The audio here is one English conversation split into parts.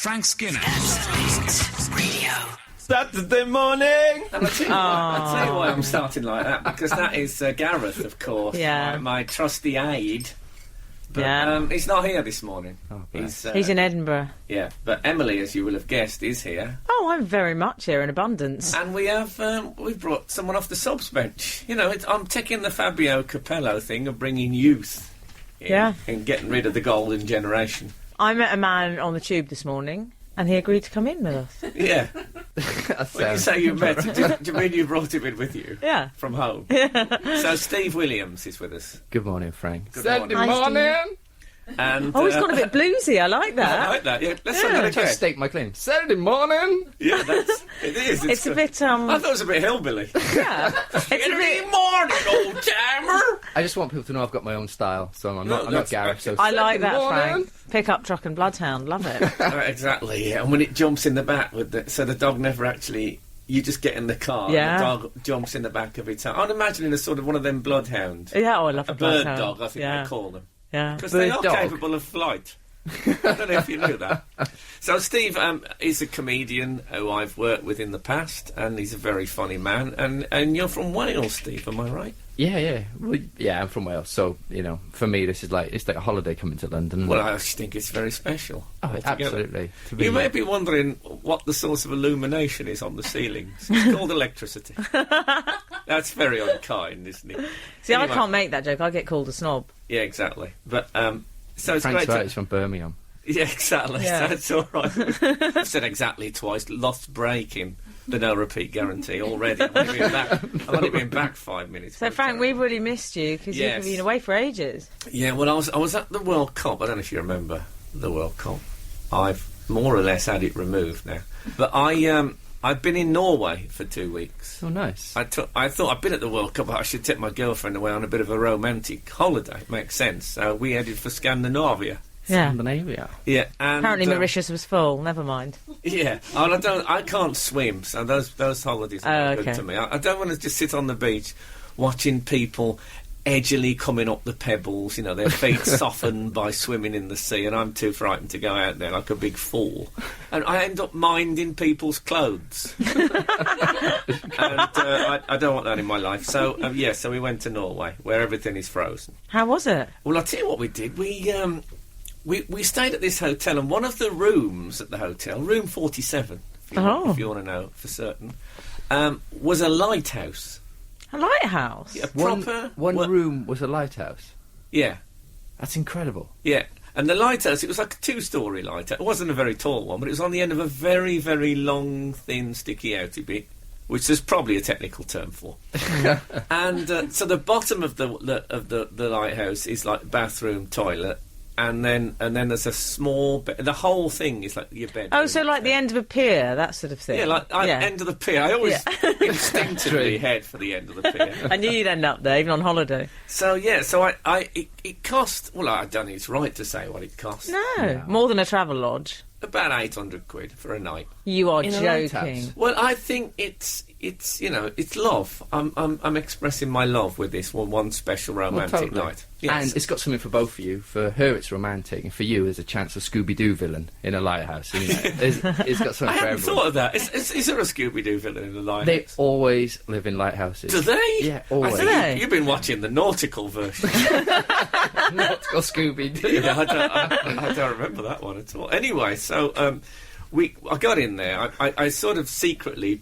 Frank Skinner. Radio. Saturday morning! And I'll tell you why I'm starting like that, because that is Gareth, of course, my trusty aide. But he's not here this morning. Oh, he's in Edinburgh. Yeah, but Emily, as you will have guessed, is here. Oh, I'm very much here in abundance. And we have we've brought someone off the subs bench. You know, I'm taking the Fabio Capello thing of bringing youth in and getting rid of the golden generation. I met a man on the tube this morning, and he agreed to come in with us. Yeah. When you say you met, do you mean you brought him in with you? Yeah. From home? Yeah. So Steve Williams is with us. Good morning, Frank. Good morning. Steve. And, he's gone a bit bluesy, I like that. I like that, yeah. Let's have that again. Stake my claim. Saturday morning! Yeah, it is. It's a bit, I thought it was a bit hillbilly. Yeah. It's a bit... morning, old timer! I just want people to know I've got my own style, so I'm not Gareth. So I like that, Frank. Pick-up truck and bloodhound, love it. Exactly, yeah. And when it jumps in the back, so the dog never actually... You just get in the car and the dog jumps in the back of its... I'm imagining a sort of one of them bloodhounds. Yeah, I love a bird dog, I think they call them. Yeah. Because they are capable of flight. I don't know if you knew that. So Steve is a comedian who I've worked with in the past, and he's a very funny man. And you're from Wales, Steve, am I right? Yeah. Well, yeah, I'm from Wales, so, you know, for me this is it's like a holiday coming to London. Well, I just think it's very special. Oh, absolutely. You may be wondering what the source of illumination is on the ceilings. It's called electricity. That's very unkind, isn't it? See, anyway, I can't make that joke. I get called a snob. Yeah, exactly. But so it's Frank's great. Right, it's from Birmingham. Yeah, exactly. Yeah. That's all right. I've said exactly twice. Lost breaking the no repeat guarantee already. I've only been back 5 minutes. So Frank, we've really missed you because you've been away for ages. Yeah, well, I was at the World Cup. I don't know if you remember the World Cup. I've more or less had it removed now. But I've been in Norway for 2 weeks. Oh, nice. I thought I'd been at the World Cup, but I should take my girlfriend away on a bit of a romantic holiday. It makes sense. So we headed for Scandinavia. Yeah. Scandinavia. Yeah. And, apparently Mauritius was full. Never mind. Yeah. And I can't swim, so those holidays are good to me. I don't want to just sit on the beach watching people edgily coming up the pebbles, you know, their feet softened by swimming in the sea, and I'm too frightened to go out there like a big fool. And I end up minding people's clothes. And I don't want that in my life. So, so we went to Norway, where everything is frozen. How was it? Well, I'll tell you what we did. We stayed at this hotel, and one of the rooms at the hotel, room 47, if you want to know for certain, was a lighthouse. A lighthouse? Yeah, proper... One room was a lighthouse? Yeah. That's incredible. Yeah. And the lighthouse, it was like a 2-storey lighthouse. It wasn't a very tall one, but it was on the end of a very, very long, thin, sticky-outy bit, which there's probably a technical term for. And so the bottom of the lighthouse is like bathroom, toilet, and then there's a small bed. The whole thing is like your bed. Oh, so like the end of a pier, that sort of thing. Yeah, like end of the pier. I always instinctively head for the end of the pier. I knew you'd end up there, even on holiday. So it cost. Well, I don't think it's right to say what it cost. No, more than a travel lodge. About £800 for a night. You are joking. Well, I think it's love. I'm expressing my love with this one special romantic night. Yes. And it's got something for both of you. For her, it's romantic, and for you, there's a chance of Scooby-Doo villain in a lighthouse. Isn't it? It's got something for everyone. I hadn't thought of that. Is there a Scooby-Doo villain in a lighthouse? They always live in lighthouses. Do they? Yeah, always. You've been watching the nautical version. Nautical Scooby-Doo. Yeah, I don't remember that one at all. Anyway, so I got in there. I sort of secretly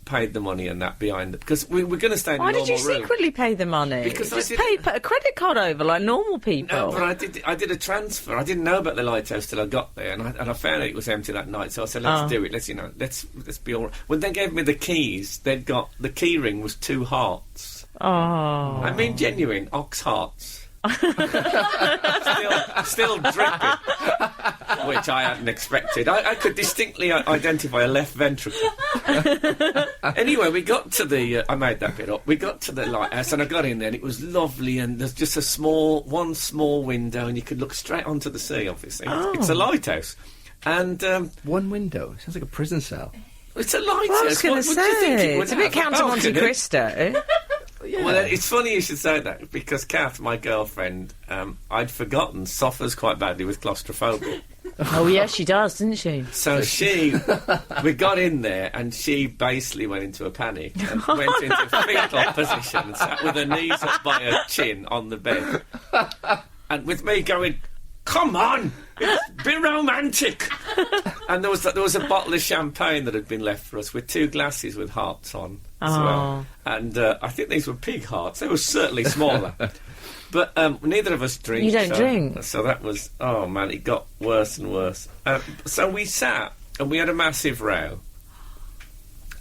paid the money and that behind it, because we were going to stay in a normal room. Why did you secretly pay the money? Because put a credit card over like normal people. No, but I did a transfer. I didn't know about the lighthouse till I got there, and I found out it was empty that night. So I said, let's do it. Let's be all right. When they gave me the keys, the key ring was 2 hearts. Oh, I mean, genuine ox hearts. still dripping, which I hadn't expected. I could distinctly identify a left ventricle. Anyway, we got to I made that bit up. We got to the lighthouse, and I got in there, and it was lovely, and there's just one small window, and you could look straight onto the sea, obviously. It's a lighthouse. And one window? It sounds like a prison cell. It's a lighthouse. Well, I was going to say, it's a bit Count of Monte Cristo. Yeah. Well, it's funny you should say that, because Kath, my girlfriend, I'd forgotten, suffers quite badly with claustrophobia. Oh, yes, she does, doesn't she? So we got in there, and she basically went into a panic and went into a fetal position and sat with her knees up by her chin on the bed. And with me going, come on, be romantic. And there was a bottle of champagne that had been left for us with 2 glasses with hearts on as well. And I think these were pig hearts. They were certainly smaller. But neither of us drink. You don't drink. So that was, oh man, it got worse and worse. So we sat and we had a massive row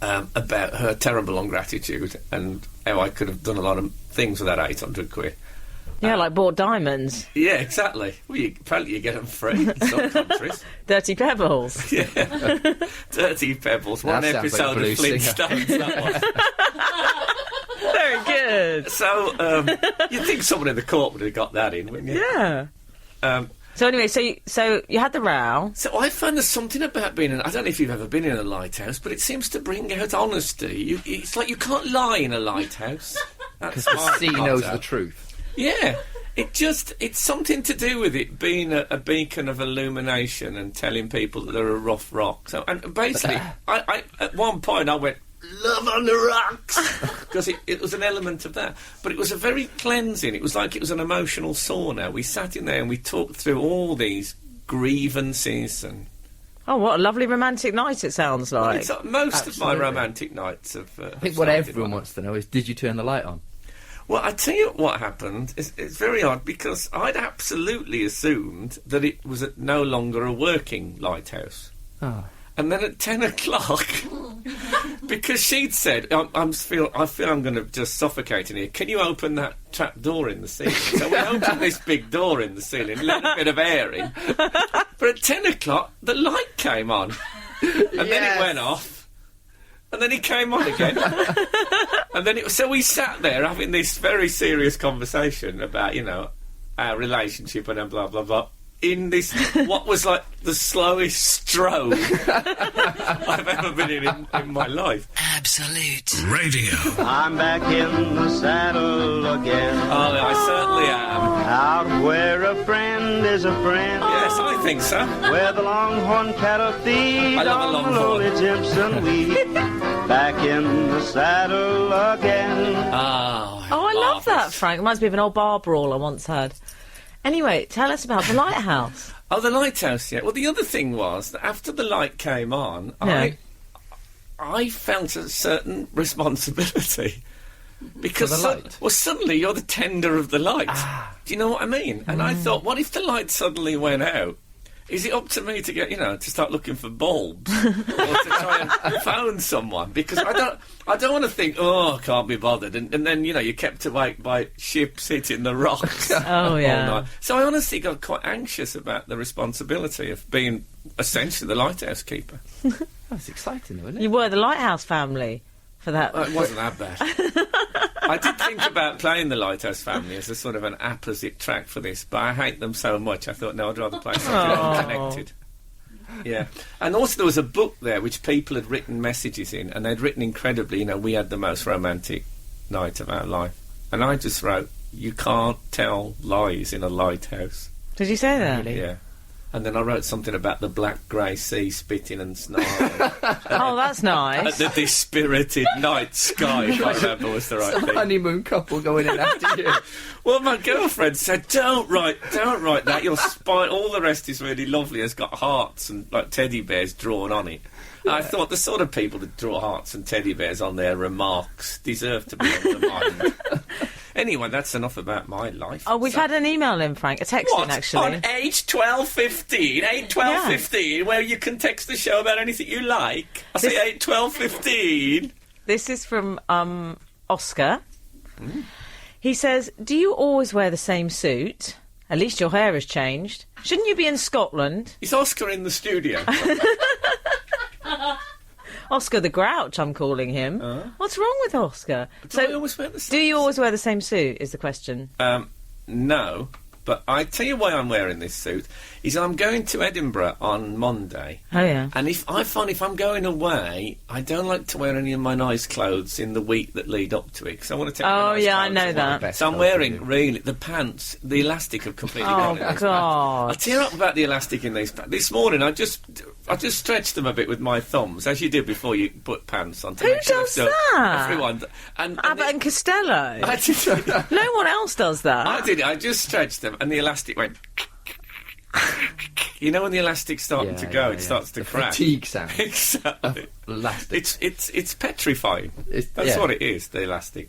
about her terrible ingratitude and how I could have done a lot of things with that 800 quid. Yeah, like bought diamonds. Yeah, exactly. Well, apparently you get them free in some countries. Dirty Pebbles. Yeah. Dirty Pebbles. One That sounds like episode a of blue Flintstones, that was. Very good. So, you'd think someone in the court would have got that in, wouldn't you? Yeah. Um, So anyway, so you had the row. so I find there's something about being I don't know if you've ever been in a lighthouse, but it seems to bring out honesty. It's like you can't lie in a lighthouse. Because the sea knows the truth. Yeah. It's something to do with it being a beacon of illumination and telling people that they're a rough rock. So, and basically, I at one point I went, love on the rocks, because it was an element of that. But it was a very cleansing. It was like it was an emotional sauna. We sat in there and we talked through all these grievances and... Oh, what a lovely romantic night it sounds like. It's, most Absolutely. of my romantic nights have... I think what everyone wants to know is, did you turn the light on? Well, I tell you what happened. It's very odd because I'd absolutely assumed that it was no longer a working lighthouse. Oh. And then at 10 o'clock, because she'd said, I feel I'm going to just suffocate in here. Can you open that trap door in the ceiling? So we opened this big door in the ceiling, let a bit of air in. But at 10 o'clock, the light came on. And then it went off. And then he came on again. And then so we sat there having this very serious conversation about, our relationship and blah, blah, blah. In this, what was like the slowest stroke I've ever been in my life. Absolute Radio. I'm back in the saddle again. Oh, I certainly am. Out where a friend is a friend. Yes, I think so. Where the longhorn cattle feed I love a on the longhorn. lonely Jimson weed. Back in the saddle again. Oh, Oh, I love that, marvellous. Frank. Reminds me of an old bar brawl I once had. Anyway, tell us about the lighthouse. Oh, the lighthouse, yeah. Well, the other thing was that after the light came on, Yeah. I felt a certain responsibility. Because For the light? well, suddenly you're the tender of the light. Do you know what I mean? And I thought, what if the light suddenly went out? Is it up to me to get, to start looking for bulbs or to try and phone someone? Because I don't want to think, I can't be bothered, and then you're kept awake by ships hitting the rocks Oh, yeah. all night. So I honestly got quite anxious about the responsibility of being essentially the lighthouse keeper. That's exciting, though, isn't it? You were the lighthouse family for that. It wasn't that bad. I did think about playing the Lighthouse Family as a sort of an opposite track for this, but I hate them so much I thought, no, I'd rather play something unconnected. Yeah. And also there was a book there which people had written messages in, and they'd written incredibly, we had the most romantic night of our life. And I just wrote, you can't tell lies in a lighthouse. Did you say that? Really? Yeah. And then I wrote something about the black grey sea spitting and snarling. Oh, that's nice. The dispirited night sky, if I remember, was the right Some thing. honeymoon couple going in after you. Well, my girlfriend said, don't write that. You'll spite. All the rest is really lovely. It's got hearts and like teddy bears drawn on it. I thought the sort of people that draw hearts and teddy bears on their remarks deserve to be undermined. Anyway, that's enough about my life. Oh, we've had an email in, Frank. A text in, actually. On 81215, 81215, where you can text the show about anything you like. I say 81215. This is from Oscar. He says, do you always wear the same suit? At least your hair has changed. Shouldn't you be in Scotland? Is Oscar in the studio? Oscar the Grouch, I'm calling him. What's wrong with Oscar? Do I always wear the do you always wear the same suit, is the question. No, But I tell you why I'm wearing this suit is I'm going to Edinburgh on Monday. Oh, yeah. And if I'm going away, I don't like to wear any of my nice clothes in the week that lead up to it because I want to take my nice yeah, I clothes know away. that. Best So I'm clothes wearing, for you. really, the pants, the elastic have completely Oh, gone in these pants. God. I'll tear up about the elastic in these pants. This morning I just stretched them a bit with my thumbs, as you do before you put pants on. To Who make sure does they're still- that? Everyone. And Abbott and Costello. I did, No one else does that. I did it. I just stretched them, and the elastic went. You know when the elastic's starting to go, it starts to the crack. fatigue sound. Exactly. Elastic. It's petrifying. That's yeah. what it is. The elastic.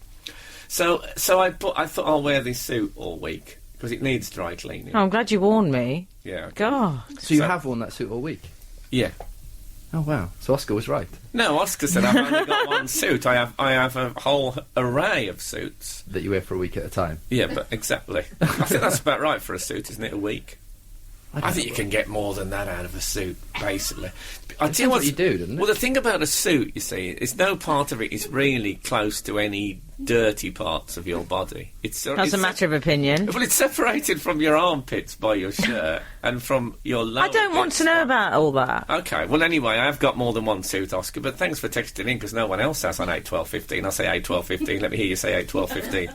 So I thought I'll wear this suit all week because it needs dry cleaning. Oh, I'm glad you warned me. Yeah. Okay. God. So you have worn that suit all week? Yeah. Oh, wow. So Oscar was right. No, Oscar said I've only got one suit. I have a whole array of suits. That you wear for a week at a time. Yeah, but exactly. I think that's about right for a suit, isn't it? A week. I think you can get more than that out of a suit, basically. I tell you what you do, doesn't it? Well, the thing about a suit, you see, is no part of it is really close to any dirty parts of your body. It's That's a matter of opinion. Well, it's separated from your armpits by your shirt and from your lower I don't want bits to know by- about all that. Okay, well, anyway, I've got more than one suit, Oscar, but thanks for texting in, because no one else has on 8, 12, 15. I'll say 8, 12, 15. Let me hear you say 8, 12, 15.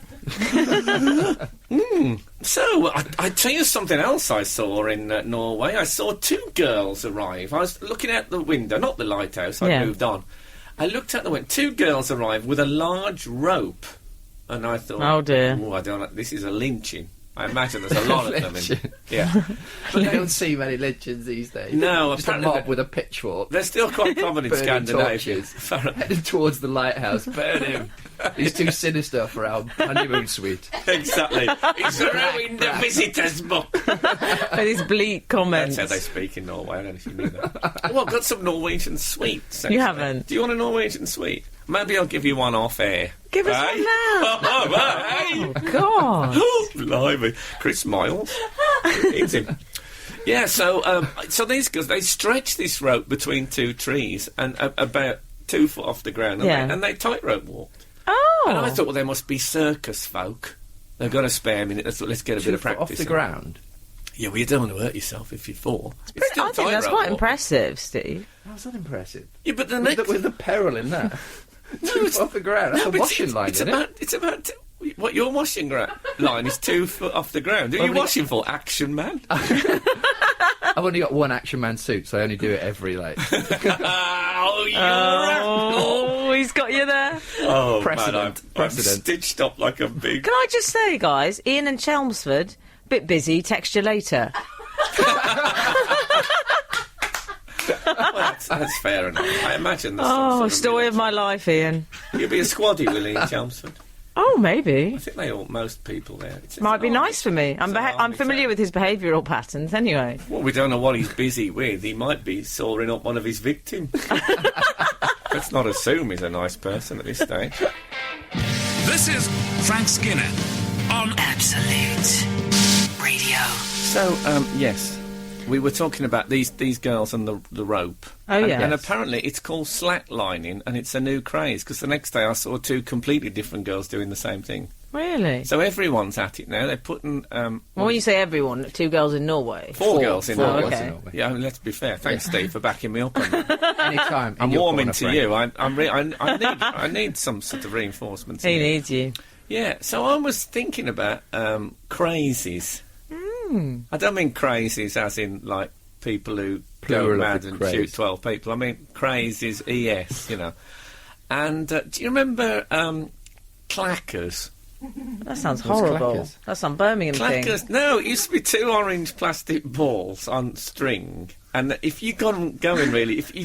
So, I tell you something else I saw in Norway. I saw 2 girls arrive. I was looking out the window, not the lighthouse, I Yeah. moved on. I looked out the window. 2 girls arrived with a large rope. And I thought, Oh, dear. I don't know, this is a lynching. I imagine there's a lot of them. Lynching. Yeah. But you don't see many lynchings these days. No, Just a apparently mob with a pitchfork. They're still quite common in Burning Scandinavia. torches. Heading towards the lighthouse. Burn him. He's too sinister for our honeymoon suite. Exactly. He's ruined the visitor's book. With his bleak comments. That's how they speak in Norway. I don't know if you knew that. Well, I've got some Norwegian sweets. You actually. haven't. Do you want a Norwegian sweet? Maybe I'll give you one off air. Give us Hey? one now. Oh, hey. God. Oh, blimey. Chris Miles. Eat him. Yeah, so these girls, they stretch this rope between 2 trees and about 2 foot off the ground, Yeah. and they tightrope walked. Oh. And I thought, well, they must be circus folk. They've got a spare minute. Let's get a bit of practice. Off the ground. Yeah, well, you don't want to hurt yourself if you fall. It's still I think that's tightrope quite walk. impressive, Steve. How's that impressive? Yeah, but the With next... the peril in that. it's- off the ground. That's No, a but washing line, isn't it? It's about... What, your washing line is 2 foot off the ground. Who are you Well, washing for? Action Man? I've only got one Action Man suit, so I only do it every, Oh, you're Oh, he's got you there. Oh, Precedent. man, I'm Precedent. stitched up like a big... Can I just say, guys, Ian and Chelmsford, bit busy, text you later. Well, that's fair enough. I imagine there's some Oh, sort of story of my life, Ian. You'll be a squaddy, will you, in Chelmsford? Oh, maybe. I think most people there. It's Might an be army- nice for me. I'm it's an I'm army familiar town. with his behavioural patterns anyway. Well, we don't know what he's busy with. He might be sawing up one of his victims. Let's not assume he's a nice person at this stage. This is Frank Skinner on Absolute Radio. So, yes, we were talking about these girls and the rope. Oh, and, yes. And apparently it's called slacklining, and it's a new craze, because the next day I saw 2 completely different girls doing the same thing. Really? So everyone's at it now. They're putting... Well, when you say everyone, 2 girls in Norway. 4 girls in Four Norway. girls okay. in Norway. Yeah, I mean, let's be fair. Thanks, Steve, for backing me up on that. Anytime. in I'm your warming corner, to Frank. you. I need some sort of reinforcement. He here. needs you. Yeah, so I was thinking about crazes. I don't mean crazes as in, like, people who Plural go of mad the and craze. shoot 12 people. I mean, crazes, ES, you know. And do you remember clackers? That sounds What's horrible. clackers? That's some Birmingham thing. Clackers? No, it used to be 2 orange plastic balls on string. And if you got them going, really, if you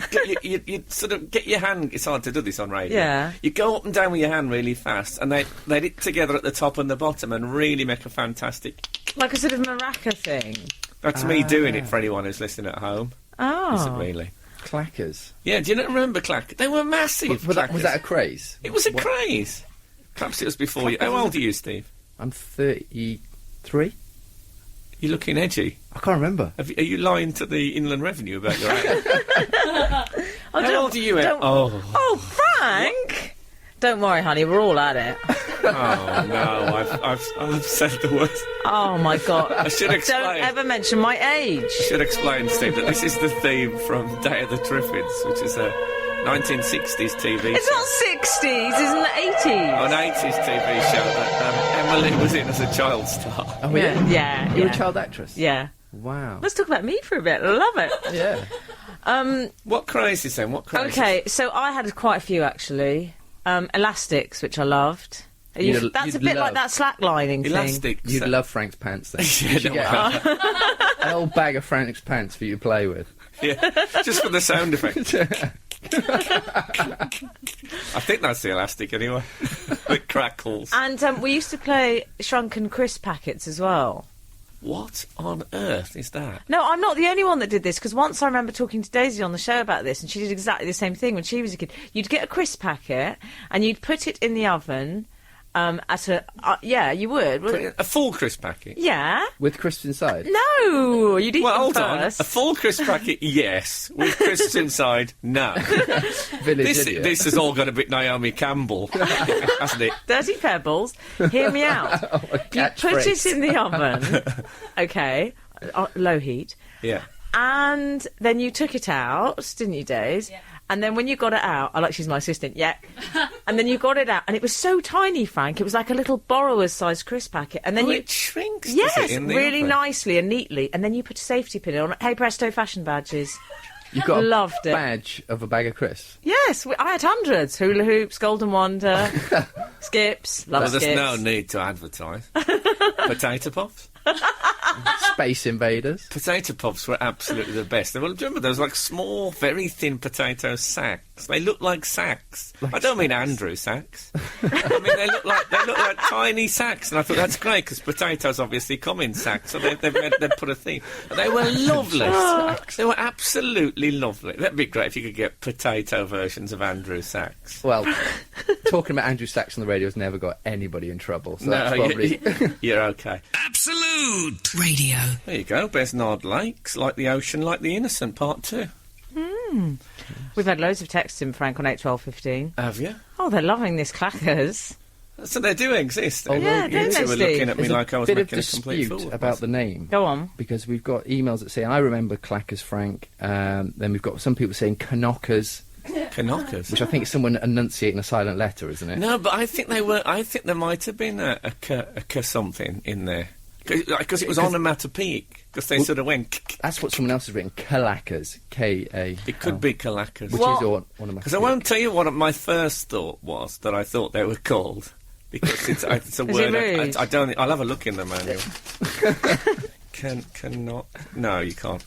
sort of get your hand... It's hard to do this on radio. Yeah. You go up and down with your hand really fast, and they'd hit together at the top and the bottom and really make a fantastic... Like a sort of maraca thing. That's me doing it for anyone who's listening at home. Oh. Is it really? Clackers. Yeah, do you not remember clackers? They were massive. Was clackers. that a craze? It was a craze. Perhaps it was before you... How old are you, Steve? I'm 33. You're looking edgy. I can't remember. Are you lying to the Inland Revenue about your age? Oh, How old are you, Ed? don't- Oh. Oh, Frank! Don't worry, honey, we're all at it. Oh no, I've said the worst. Oh my God! I should explain. Don't ever mention my age. I should explain, Steve, that this is the theme from Day of the Triffids, which is a 1960s TV It's show. not 60s, it's an 80s. An 80s TV show that Emily was in as a child star. Oh, yeah. Yeah. You're a child actress? Yeah. Wow. Let's talk about me for a bit. I love it. Yeah. What crazes then? What crazes? Okay, so I had quite a few actually. Elastics, which I loved. That's a bit like that slacklining thing. Elastics. You'd love Frank's pants then. Yeah, You should get an old bag of Frank's pants for you to play with. Yeah, just for the sound effect. I think that's the elastic anyway. It crackles. And we used to play shrunken crisp packets as well. What on earth is that? No, I'm not the only one that did this, because once I remember talking to Daisy on the show about this, and she did exactly the same thing when she was a kid. You'd get a crisp packet, and you'd put it in the oven at a... yeah, you would. A full crisp packet? Yeah. With crisps inside? No, you'd eat Well, them hold on. first. A full crisp packet, yes. With crisps inside, no. Village idiot. This is all going to be Naomi Campbell, hasn't it? Dirty Pebbles, hear me out. You put catchphrase. it in the oven, okay, low heat, Yeah. and then you took it out, didn't you, Days? Yeah. And then when you got it out, I like she's my assistant, yeah. And then you got it out, and it was so tiny, Frank. It was like a little borrower's-sized crisp packet. And then it shrinks. yes, does it, in the really oven? nicely and neatly. And then you put a safety pin on. Hey, presto, fashion badges. You've got Loved a it. badge of a bag of crisps. Yes, I had hundreds. Hula hoops, Golden Wonder, Skips, love Well, Skips. there's no need to advertise. Potato Pops? Space Invaders. Potato Pops were absolutely the best. Well, do you remember those like small, very thin potato sacks? They look like sacks. I don't mean Andrew sacks. I mean they look like tiny sacks, and I thought that's great because potatoes obviously come in sacks, so they've put a thing. And they were lovely. They were absolutely lovely. That'd be great if you could get potato versions of Andrew sacks. Well, talking about Andrew Sachs on the radio has never got anybody in trouble, so that's No, probably... you're okay. Absolute Radio. There you go. Besnard Lakes, like the ocean, like the innocent, part 2. We've had loads of texts in, Frank, on 81215. Have you? Oh, they're loving this clackers. So they do exist. Although Yeah, you don't two they, were Steve? looking at me There's like I was bit of making a complete dispute fool of about myself. the name. Go on. Because we've got emails that say, I remember clackers, Frank. Then we've got some people saying canockers, Canockers. which I think is someone enunciating a silent letter, isn't it? No, but I think they were. I think there might have been a k something in there because it was onomatopoeic. Because they sort of went. That's what someone else has written. Kalakas. K-A. It could be kalakas. Which What? is onomatopoeic. Because I won't tell you what my first thought was that I thought they were called. Because it's a Is it word. rude? I don't. I'll have a look in the manual. Cannot. No, you can't.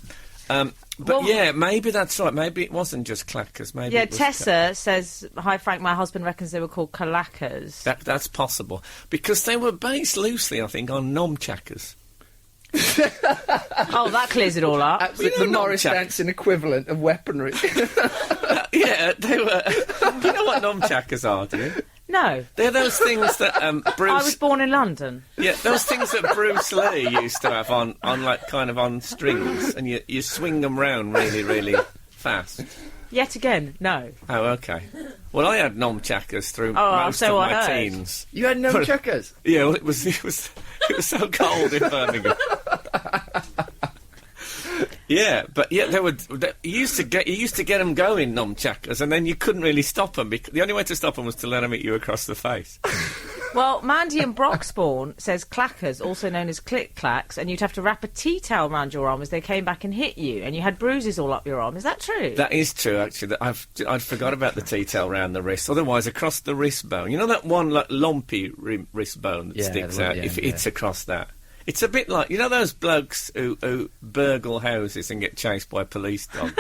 But Well- yeah, maybe that's right. Maybe it wasn't just clackers. Maybe Yeah, it was Tessa says, hi, Frank, my husband reckons they were called kalakas. That's possible because they were based loosely, I think, on nomchackers. Oh, that clears it all up. Absolutely, You the know Morris nunchuck. dancing equivalent of weaponry. Yeah, they were. Do you know what nomchackers are? Do you? No. They're those things that I Bruce. was born in London. Yeah, those things that Bruce Lee used to have on like kind of on strings, and you swing them round really, really fast. Yet again, no. Oh, okay. Well, I had nomchackers through Oh, most so of I my heard. teens. You had no chuckers. Yeah, well, it was so cold in Birmingham. Yeah, but yeah, you used to get them going, nomchackers, and then you couldn't really stop them because the only way to stop them was to let them hit you across the face. Well, Mandy in Broxbourne says clackers, also known as click-clacks, and you'd have to wrap a tea towel around your arm as they came back and hit you, and you had bruises all up your arm. Is that true? That is true, actually. I'd forgot about the T-tail round the wrist. Otherwise, across the wrist bone. You know that one like lumpy wrist bone that Yeah, sticks the one out? at the If end, it's across that. It's a bit like, you know those blokes who burgle houses and get chased by police dogs?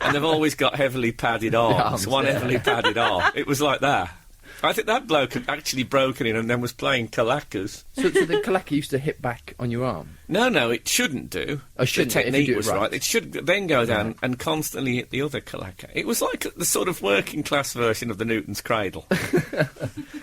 And they've always got heavily padded arms. One yeah. heavily padded arm. It was like that. I think that bloke had actually broken in and then was playing kalakas. So the kalaka used to hit back on your arm? No, it shouldn't do. Oh, shouldn't the it, if you technique do it was right. right. It should then go down and constantly hit the other kalaka. It was like the sort of working class version of the Newton's cradle.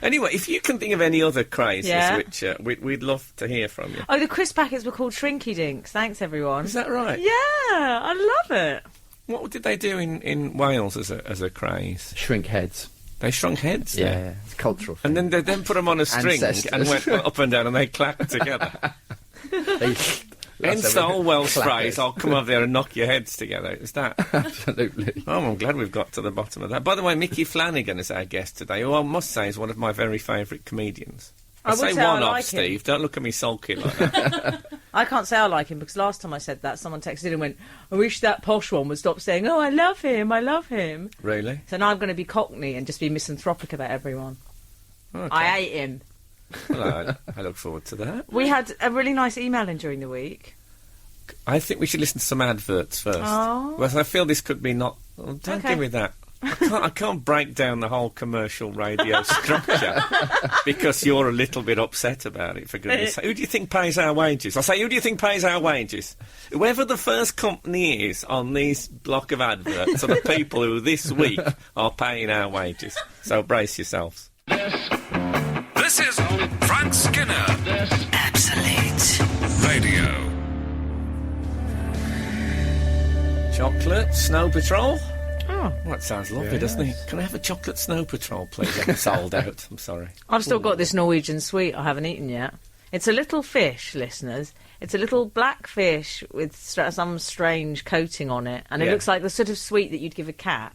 Anyway, if you can think of any other crazes, Yeah. which we'd love to hear from you. Oh, the crisp packets were called Shrinky Dinks. Thanks, everyone. Is that right? Yeah, I love it. What did they do in Wales as a craze? Shrink heads. They shrunk heads. Yeah, there. yeah, it's a cultural And thing. then they put them on a string Ancestors. and went up and down, and they clacked together. Hence the old Welsh phrase, "I'll come over there and knock your heads together." It was that. Absolutely. Oh, I'm glad we've got to the bottom of that. By the way, Micky Flanagan is our guest today, who I must say is one of my very favourite comedians. I would say say I one like off, Steve. Don't look at me sulky like that. I can't say I like him because last time I said that, someone texted and went, "I wish that posh one would stop saying, 'Oh, I love him, I love him.'" Really? So now I'm going to be Cockney and just be misanthropic about everyone. Okay. I hate him. Well, I look forward to that. We had a really nice email in during the week. I think we should listen to some adverts first. Oh. Well, I feel this could be not... Oh, don't Okay. give me that. I can't break down the whole commercial radio structure because you're a little bit upset about it, for goodness sake. Who do you think pays our wages? I say, who do you think pays our wages? Whoever the first company is on this block of adverts are the people who this week are paying our wages. So brace yourselves. This is Frank Skinner. Absolute Radio. Chocolate, Snow Patrol. Oh. Well, that sounds lovely, doesn't it? Can I have a chocolate Snow Patrol, please? I'm sold out. I'm sorry. I've still got this Norwegian sweet I haven't eaten yet. It's a little fish, listeners. It's a little black fish with some strange coating on it, and it Yeah. looks like the sort of sweet that you'd give a cat.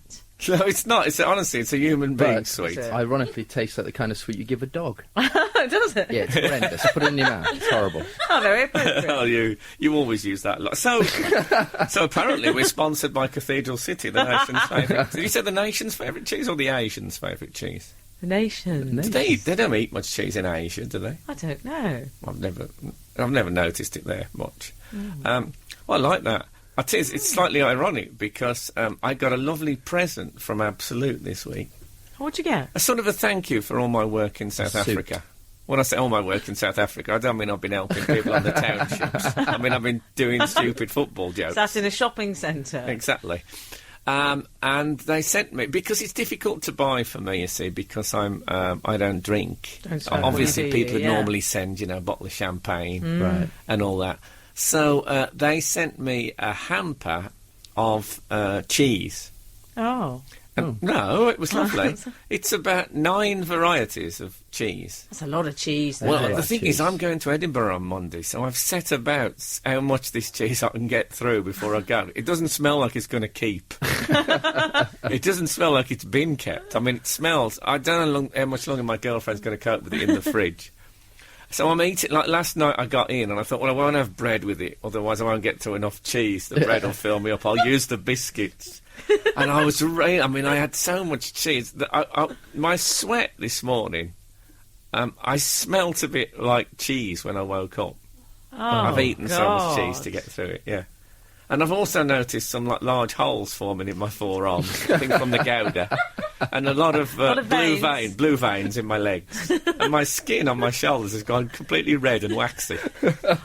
No, it's not. Honestly, it's a human being But sweet. Is it? ironically tastes like the kind of sweet you give a dog. Does it? Yeah, it's horrendous. Put it in your mouth. It's horrible. Oh, very appropriate. Oh, you always use that a lot. So apparently we're sponsored by Cathedral City, the nation's favourite. Did you say the nation's favourite cheese or the Asians' favourite cheese? The nation. They don't eat much cheese in Asia, do they? I don't know. I've never noticed it there much. Well, I like that. It's slightly ironic because I got a lovely present from Absolute this week. What'd you get? A sort of a thank you for all my work in South suit. Africa. When I say all my work in South Africa, I don't mean I've been helping people on the townships. I mean I've been doing stupid football jokes. That's in a shopping centre. Exactly. And they sent me, because it's difficult to buy for me, you see, because I don't drink. Don't smoke, Obviously, do you? people would Yeah. normally send, a bottle of champagne Right. and all that. So they sent me a hamper of cheese. Oh, And no, it was lovely. It's about 9 varieties of cheese. that's a lot of cheese. Well, Well, the thing is, cheese. I'm going to Edinburgh on Monday, so I've set about how much this cheese I can get through before I go. It doesn't smell like it's going to keep. It doesn't smell like it's been kept. I mean, it smells... I don't know how much longer my girlfriend's going to cope with it in the fridge. So I'm eating... Like, last night I got in and I thought, well, I won't have bread with it, otherwise I won't get to enough cheese. The bread will fill me up. I'll use the biscuits. And I was... I had so much cheese that my sweat this morning... I smelt a bit like cheese when I woke up. I've eaten so much cheese to get through it, yeah. And I've also noticed some large holes forming in my forearms, I think from the Gouda, and a lot of, of veins. blue veins in my legs. And my skin on my shoulders has gone completely red and waxy.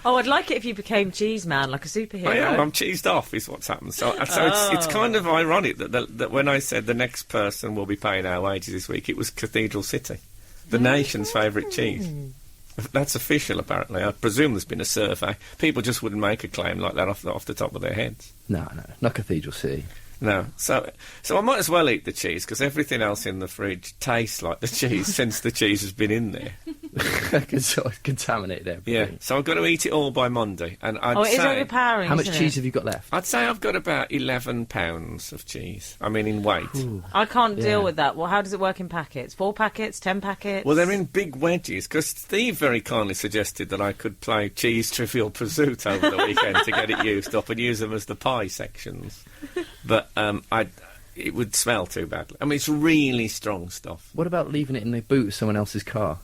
Oh, I'd like it if you became Cheese Man, like a superhero. I am, I'm cheesed off is what's happened. So it's kind of ironic that when I said the next person will be paying our wages this week, it was Cathedral City, the nation's favourite cheese. That's official, apparently. I presume there's been a survey. People just wouldn't make a claim like that off the top of their heads. No, not Cathedral City. No. So I might as well eat the cheese, because everything else in the fridge tastes like the cheese since the cheese has been in there. Sort of contaminated everything. Yeah. So I've got to eat it all by Monday. And I'd Oh, it is say... overpowering. How much isn't cheese it? have you got left? I'd say I've got about 11 pounds of cheese. I mean, in weight. I can't deal Yeah. with that. Well, how does it work in packets? 4 packets? 10 packets? Well, they're in big wedges, because Steve very kindly suggested that I could play Cheese Trivial Pursuit over the weekend to get it used up and use them as the pie sections. But it would smell too badly. I mean, it's really strong stuff. What about leaving it in the boot of someone else's car?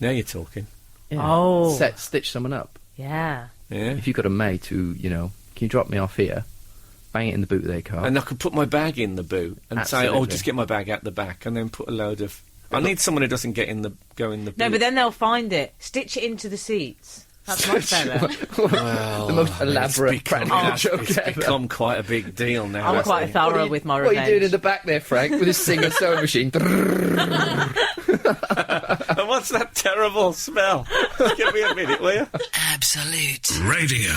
Now you're talking. Yeah. Oh. Stitch someone up. Yeah. Yeah. If you've got a mate who, can you drop me off here? Bang it in the boot of their car. And I could put my bag in the boot and say, Absolutely. just get my bag out the back, and then put a load of... I need someone who doesn't go in the boot. No, but then they'll find it. Stitch it into the seats. That's much better. The most elaborate practical joke It's ever. become quite a big deal now. I'm hasn't quite it? thorough with my What are revenge. you doing in the back there, Frank, with this Singer sewing machine? And what's that terrible smell? Give me a minute, will you? Absolute Radio.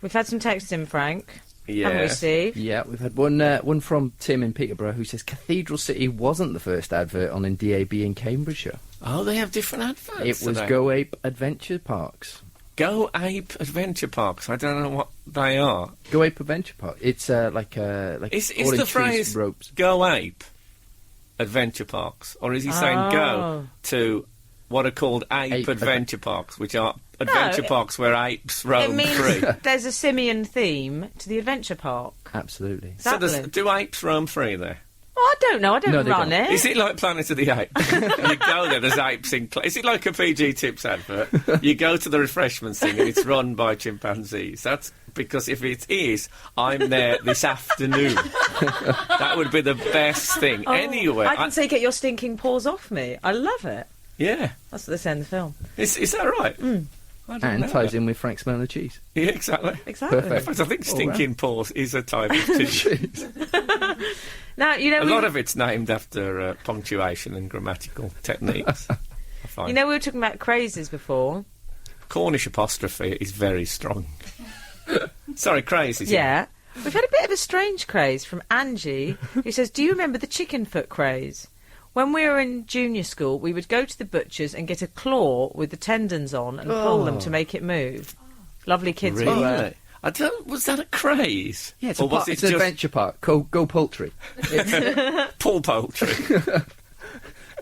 We've had some texts in, Frank. haven't we, Steve? Yeah, we've had one from Tim in Peterborough who says Cathedral City wasn't the first advert on in DAB in Cambridgeshire. Oh, they have different adverts. It was today. Go Ape Adventure Parks. Go Ape Adventure Parks. I don't know what they are. Go Ape Adventure Park. It's like Is all in the trees, phrase ropes. Go Ape Adventure Parks, or is he saying go to what are called ape adventure parks, which are adventure parks where apes It roam means free? there's a simian theme to the adventure park. Absolutely. Exactly. Do apes roam free there? Well, I don't know. I don't No, they run don't. it. Is it like Planet of the Apes? You go there, there's apes in... Is it like a PG Tips advert? You go to the refreshments thing and it's run by chimpanzees. That's because if it is, I'm there this afternoon. That would be the best thing. Anyway... I can say, get your stinking paws off me. I love it. Yeah. That's what they say in the film. Is that right? I don't And know ties that. in with Frank smelling the cheese. Yeah, exactly. Exactly. Perfect. In fact, I think stinking paws is a type of tissue. Now, you know, A lot of it's named after punctuation and grammatical techniques. I find. you know, we were talking about crazes before. Cornish apostrophe is very strong. Sorry, crazes. Yeah. We've had a bit of a strange craze from Angie, who says, do you remember the chicken foot craze? When we were in junior school, we would go to the butcher's and get a claw with the tendons on and pull them to make it move. Lovely kids we were. Really? I don't. Was that a craze? Yeah, it's, Or was it's it an just adventure park. Go Poultry. pull poultry?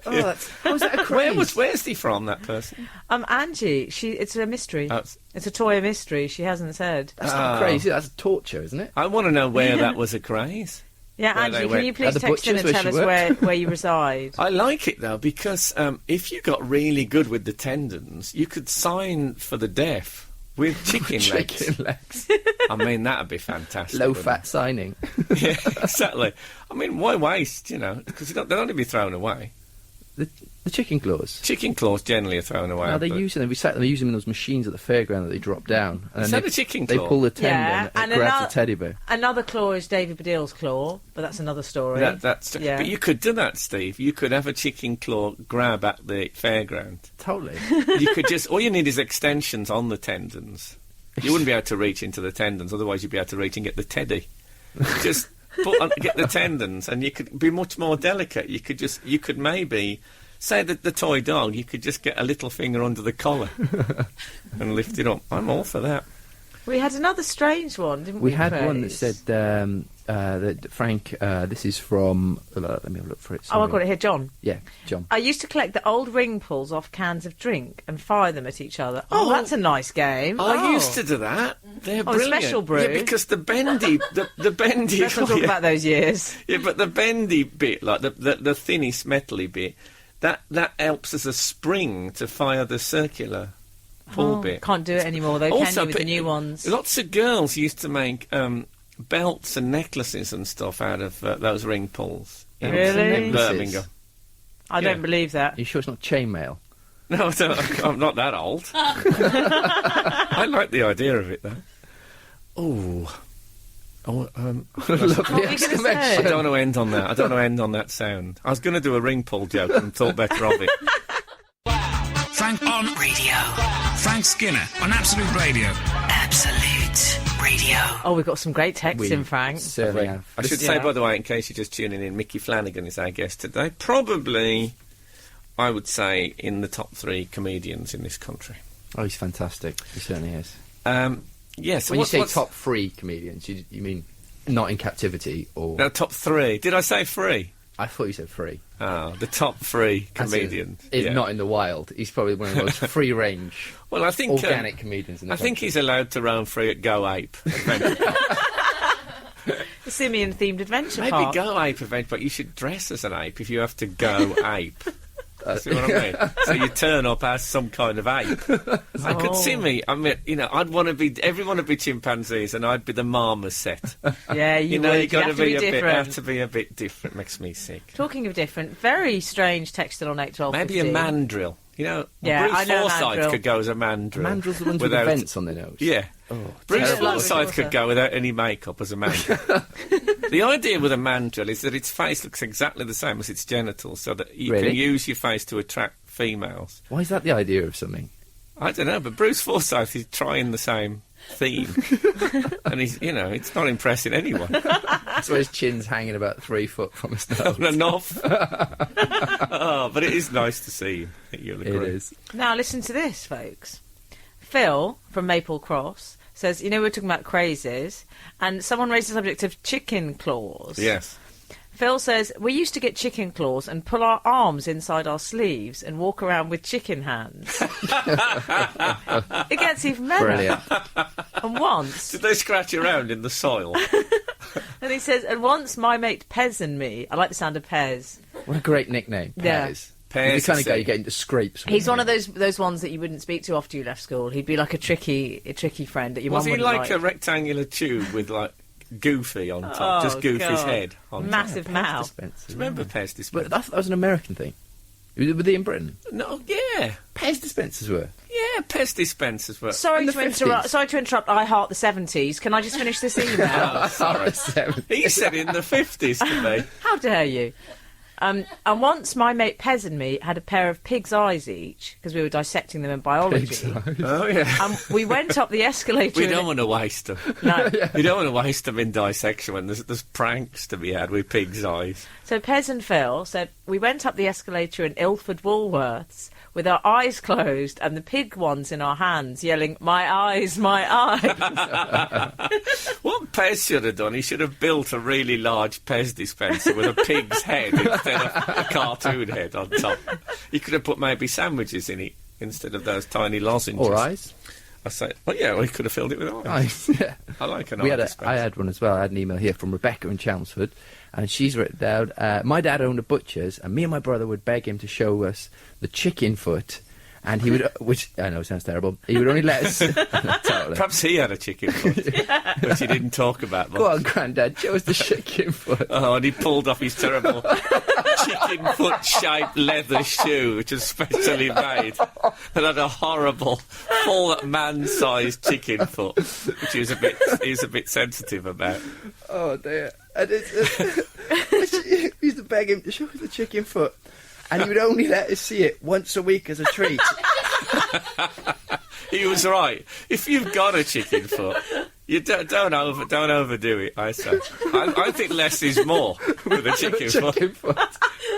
How's that a craze? Where's he from? That person? Angie, it's a mystery. Oh, It's a toy mystery. She hasn't said. That's not crazy. That's torture, isn't it? I want to know where that was a craze. Yeah, Where they Angie, went- can you please At the text in and butcher's tell us where she where you reside? I like it though because if you got really good with the tendons, you could sign for the deaf with chicken legs. Chicken legs. I mean, that'd be fantastic. Low wouldn't fat signing. it? Yeah, exactly. I mean, why waste? You know, because they'll only be thrown away. The chicken claws. Chicken claws generally are thrown away. No, they but- use them. We use them in those machines at the fairground that they drop down. And Is then that a chicken They claw? pull the tendon Yeah, and and it grabs another- the teddy bear. Another claw is David Baddiel's claw, but that's another story. That's Yeah. But you could do that, Steve. You could have a chicken claw grab at the fairground. Totally. You could just... all you need is extensions on the tendons. You wouldn't be able to reach into the tendons, otherwise you'd be able to reach and get the teddy. Just get the tendons, and you could be much more delicate. You could maybe... say that the toy dog, you could just get a little finger under the collar and lift it up. I'm all for that. We had another strange one, didn't we? We had one that Craze? said that Frank. This is from. Let me have a look for it. Oh, I've got it here, John. Yeah, John. I used to collect the old ring pulls off cans of drink and fire them at each other. Oh, that's a nice game. I used to do that. They're Oh, brilliant. special brew. Yeah, because the bendy, the bendy. Let's not talk about those years. Yeah, but the bendy bit, like the thinnest metally bit, that helps as a spring to fire the circular pull bit. Can't do it anymore, though, can you, with the new ones? Lots of girls used to make belts and necklaces and stuff out of those ring pulls. Really? In Birmingham. I don't believe that. Are you sure it's not chainmail? No, I'm not that old. I like the idea of it, though. Oh, Lovely What were you gonna exclamation. say? I don't want to end on that. I don't want to end on that sound. I was going to do a ring pull joke and thought better of it. Frank on radio. Frank Skinner on Absolute Radio. Absolute Radio. Oh, we've got some great texts in, Frank. Certainly have. I should say, by the way, in case you're just tuning in, Micky Flanagan is our guest today. Probably, I would say, in the top 3 comedians in this country. Oh, he's fantastic. He certainly is. Yes. When you say top 3 comedians, you mean not in captivity or? No, top 3. Did I say 3? I thought you said 3. Oh, the top 3 As in, comedians. if Yeah. not in the wild, he's probably one of the most free range, Well, I think organic comedians in the I think country. he's allowed to roam free at Go Ape. The simian-themed adventure Maybe park. Go Ape event, but you should dress as an ape if you have to go ape. See what I mean? So you turn up as some kind of ape. I could see me. I mean, I'd want to be. Everyone would be chimpanzees, and I'd be the marmoset. Yeah, you know, would. you got have to be a bit. different. Have to be a bit different. Makes me sick. Talking of different, very strange texted on 812. Maybe a mandrill. Yeah, Bruce I know a Forsyth mandrill. could go as a mandrill. Mandrills are the ones with without- the vents on their nose. Yeah. Oh, Bruce terrible. Forsyth could go without any makeup as a mandrill. The idea with a mandrill is that its face looks exactly the same as its genitals, so that you Really? can use your face to attract females. Why is that the idea of something? I don't know, but Bruce Forsyth is trying the same theme. And he's, it's not impressing anyone. That's why his chin's hanging about 3 foot from his nose. Enough. Oh, but it is nice to see him. I think you'll agree. It is. Now listen to this, folks. Phil from Maple Cross says, we're talking about crazes, and someone raised the subject of chicken claws. Yes. Phil says, we used to get chicken claws and pull our arms inside our sleeves and walk around with chicken hands. It gets even better. Brilliant. And once... Did they scratch around in the soil? And he says, and once my mate Pez and me... I like the sound of Pez. What a great nickname. Yeah. Pez. Pez, The kind of guy you get into scrapes. He's one of those ones that you wouldn't speak to after you left school. He'd be like a tricky friend that your Was mum he wouldn't like a rectangular tube with, Goofy on top? Just Goofy's God. head on top. Massive mouth. Dispensers. Do you remember Pez dispensers? But that was an American thing. Were they in Britain? No, yeah. Pez dispensers were. Yeah, Pez dispensers were... Sorry In the to 50s. interrupt. Sorry to interrupt. I heart the 70s. Can I just finish this email? Oh, sorry. He said in the 50s to me. How dare you? And once my mate Pez and me had a pair of pig's eyes each because we were dissecting them in biology. Oh, yeah. We went up the escalator. We don't want to waste them. No. We don't want to waste them in dissection when there's pranks to be had with pig's eyes. So Pez and Phil said we went up the escalator in Ilford Woolworths with our eyes closed and the pig ones in our hands, yelling, "My eyes, my eyes!" What Pez should have done, he should have built a really large Pez dispenser with a pig's head instead of a cartoon head on top. He could have put maybe sandwiches in it instead of those tiny lozenges. Or eyes. I say, well, yeah, he could have filled it with eyes. Eyes, yeah. I like an eye dispenser. I had one as well. I had an email here from Rebecca in Chelmsford, and she's written down, my dad owned a butcher's, and me and my brother would beg him to show us the chicken foot, and he would, which I know sounds terrible, he would only let us... Totally. Perhaps he had a chicken foot, which he didn't talk about much. Go on, Grandad, show us the chicken foot. Oh, and he pulled off his terrible chicken foot-shaped leather shoe, which was specially made, and had a horrible, full man-sized chicken foot, which he was a bit sensitive about. Oh, dear. And we used to beg him to show us the chicken foot, and he would only let us see it once a week as a treat. He was right. If you've got a chicken foot, you don't overdo it. I say. I think less is more with a chicken foot.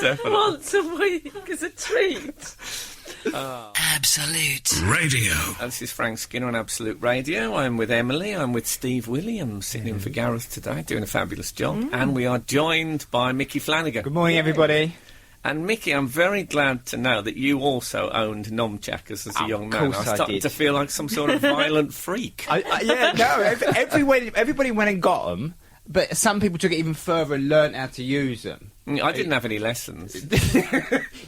Definitely. Once a week as a treat. Absolute Radio. And this is Frank Skinner on Absolute Radio. I'm with Emily. I'm with Steve Williams, sitting in for Gareth today, doing a fabulous job. And we are joined by Micky Flanagan. Good morning, everybody. And Micky, I'm very glad to know that you also owned nunchuckers as a young man. course I'm starting I did. to feel like some sort of violent freak. Everybody went and got them, but some people took it even further and learnt how to use them. I didn't have any lessons.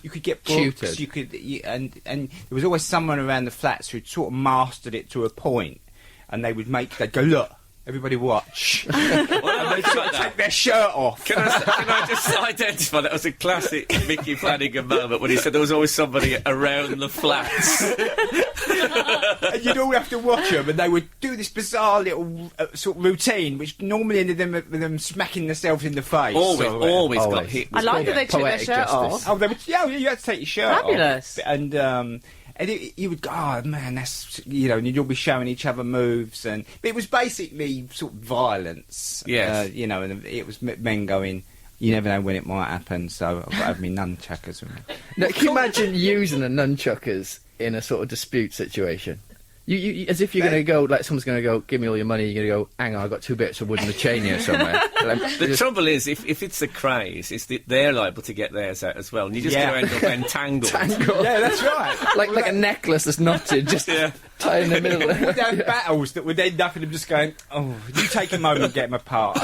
You could get books, Tutored. and there was always someone around the flats who'd sort of mastered it to a point, and they'd go, look, everybody watch. And they'd sort of take their shirt off. Can I just identify that as a classic Micky Flanagan moment when he said there was always somebody around the flats? And you'd all have to watch them, and they would do this bizarre little sort of routine, which normally ended with them smacking themselves in the face. Always got hit. I like that they took their Poetic shirt justice. off. Oh, you had to take your shirt Fabulous. off. And you would go, oh man, that's, and you'd all be showing each other moves, but it was basically sort of violence. Yes. And it was men going, you never know when it might happen, so I've got to have me nunchuckers with me. Now, can you imagine using a nunchuckers in a sort of dispute situation? You as if you're going to go, like someone's going to go, give me all your money, you're going to go, hang on, I've got 2 bits of wood in the chain here somewhere. The trouble is, if it's a craze, they're liable to get theirs out as well, and you're just going to end up entangled. Yeah, that's right. like a necklace that's knotted, just tied in the middle. We'd have battles that would end up in them just going, oh, you take a moment and get them apart.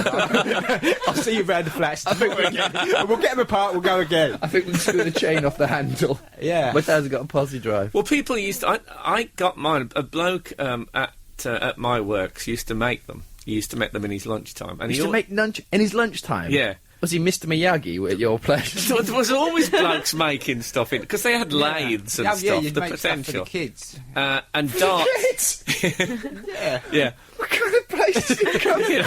I'll see you around the flats tomorrow again. We'll get them apart, we'll go again. I think we'll screw the chain off the handle. Yeah. My dad's got a posse drive. Well, people used to... I got mine. A bloke at my works used to make them. He used to make them in his lunchtime. And He used to make lunch in his lunchtime? Yeah. Was he Mr. Miyagi at your place? So there was always blokes making stuff in, because they had lathes and stuff, you'd the make stuff potential. for the kids. And darts. Yeah. What kind of place did you come from?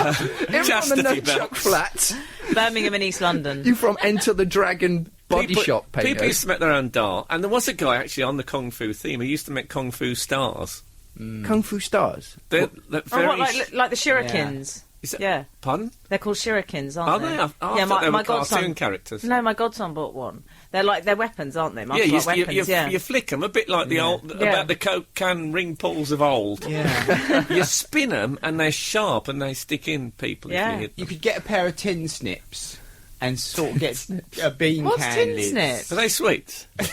Chastity From the Nunchuck belts. Flats. Birmingham and East London. You from Enter the Dragon Body shop painters. People used to make their own doll, and there was a guy actually on the Kung Fu theme who used to make Kung Fu stars. Kung Fu stars. They're Oh, very what, like the shurikens? Is it- Yeah. Pardon? They're called shurikens, Are aren't they? they? I thought they were cartoon godson. characters. No, my godson bought one. They're weapons, aren't they? Yeah, Martial art weapons, you flick them a bit like the old about the Coke can ring pulls of old. Yeah. You spin them and they're sharp and they stick in people. Yeah. If you hit You them. could get a pair of tin snips and sort of get a bean What's can tin lid. snips? Are they sweets? I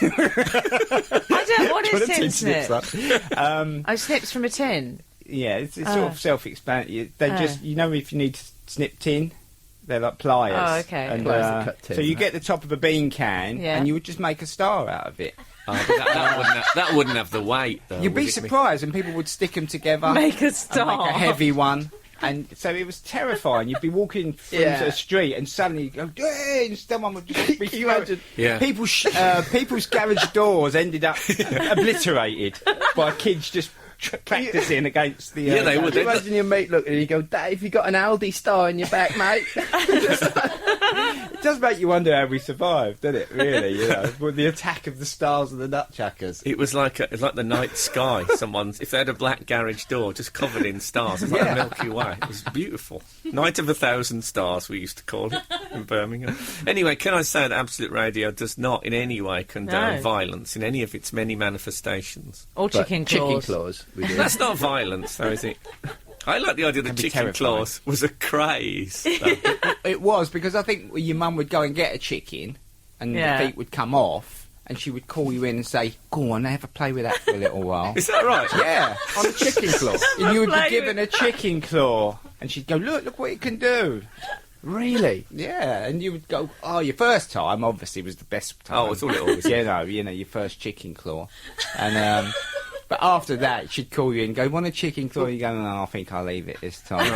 don't. What What is a tin snips snip? are. Oh, snips from a tin. Yeah, it's sort of self-explanatory. They just, you know, if you need to snip tin, they're like pliers. Oh, okay. And, Pliers that cut tin, so you right? get the top of a bean can, Yeah. and you would just make a star out of it. Oh, but that wouldn't have the weight, though. You'd be would it? surprised, and people would stick them together. Make a and star. make a heavy one. And so it was terrifying. You'd be walking through Yeah. the street, and suddenly you go, "Hey," and someone would just be Can you imagine? Yeah. People's garage doors ended up obliterated by kids just practicing against the. Yeah, they would. Can you imagine your mate looking and you go, Dave, you got an Aldi star in your back, mate? It does make you wonder how we survived, doesn't it? Really, you know, with the attack of the stars and the nutchuckers. It was like the night sky. If they had a black garage door just covered in stars, it's like the Milky Way. It was beautiful. Night of 1,000 stars, we used to call it in Birmingham. Anyway, can I say that Absolute Radio does not in any way condone No. violence in any of its many manifestations? Or chicken claws. Chicken claws. We do. That's not violence, though, is it? I like the idea that Can be chicken terrifying. claws was a craze. though. It was, because I think your mum would go and get a chicken, and Yeah. the feet would come off, and she would call you in and say, "Go on, have a play with that for a little while." Is that right? Yeah, on a chicken claw. And you would Play be given a chicken claw, and she'd go, look what it can do. Really? Yeah, and you would go, oh, your first time obviously was the best time. Oh, I thought it always was. you know, your first chicken claw. And, but after that, she'd call you and go, want a chicken claw? You go, no, I think I'll leave it this time.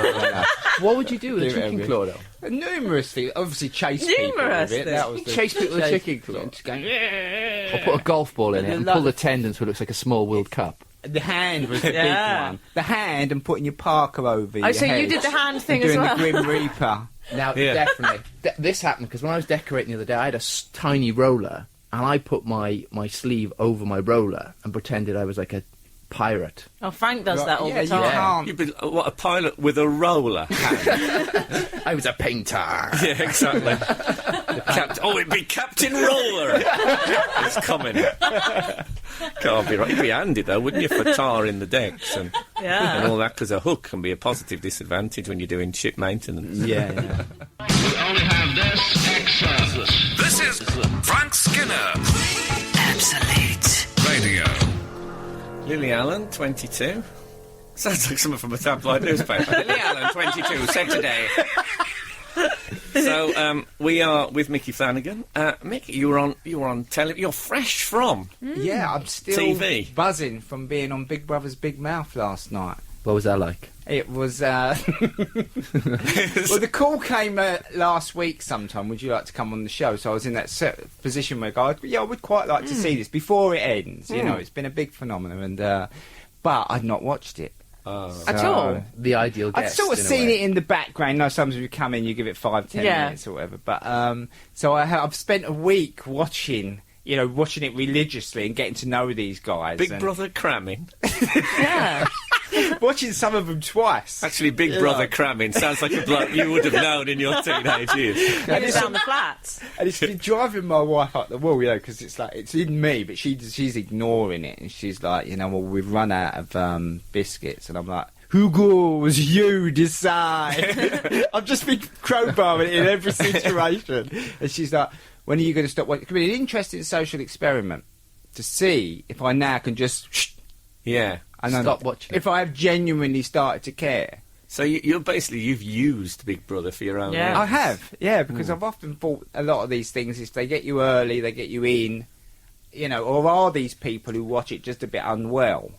What would you do with a Give it chicken a claw, though? Numerous things. Obviously chase people Numerous with it. That was the Chase people with a chicken claw? Just going, Or put a golf ball in it and pull the tendon so it looks like a small World Cup. the hand was the Yeah. big one. The hand and putting your parka over your Oh, so head. you did the hand thing and as doing well? the Grim Reaper. Now, Yeah. definitely. This happened because when I was decorating the other day, I had a tiny roller, and I put my sleeve over my roller and pretended I was like a pirate. Oh, Frank does that all yeah, the time. you can't. You'd be what, a pilot with a roller. I was a painter. Yeah, exactly. It'd be Captain Roller. It's coming. Can't be right. You'd be handy though, wouldn't you, for tar in the decks and Yeah. all that? Because a hook can be a positive disadvantage when you're doing ship maintenance. Yeah. only have this extra. This is Frank Skinner. Absolute Radio. Lily Allen, 22. Sounds like someone from a tabloid newspaper. Lily Allen, 22, said today. So we are with Micky Flanagan. Micky, you were on telly. You're fresh from. Yeah, I'm still TV. buzzing from being on Big Brother's Big Mouth last night. What was that like? It was, well, the call came last week sometime, would you like to come on the show? So I was in that position where I would quite like to see this before it ends. You know, it's been a big phenomenon, and but I'd not watched it. At all? The ideal I'd guest. sort of in a seen way. it in the background. No, sometimes you come in, you give it 5-10 Yeah. minutes or whatever. But so I've spent a week watching it religiously and getting to know these guys. Big and Brother cramming. Yeah. watching some of them twice. Actually, Big Brother cramming sounds like a bloke you would have known in your teenage years. It was down the flats. And it's been driving my wife up the wall, because it's like, it's in me, but she's ignoring it. And she's like, well, we've run out of biscuits. And I'm like, who goes? You decide. I've just been crowbarring it in every situation. And she's like, when are you going to stop watching? It could be an interesting social experiment to see if I now can just... Yeah. and then Stop watching it. if I have genuinely started to care. So you've used Big Brother for your own. Yeah. ends. I have, yeah, because I've often thought a lot of these things is they get you early, they get you in, or are these people who watch it just a bit unwell?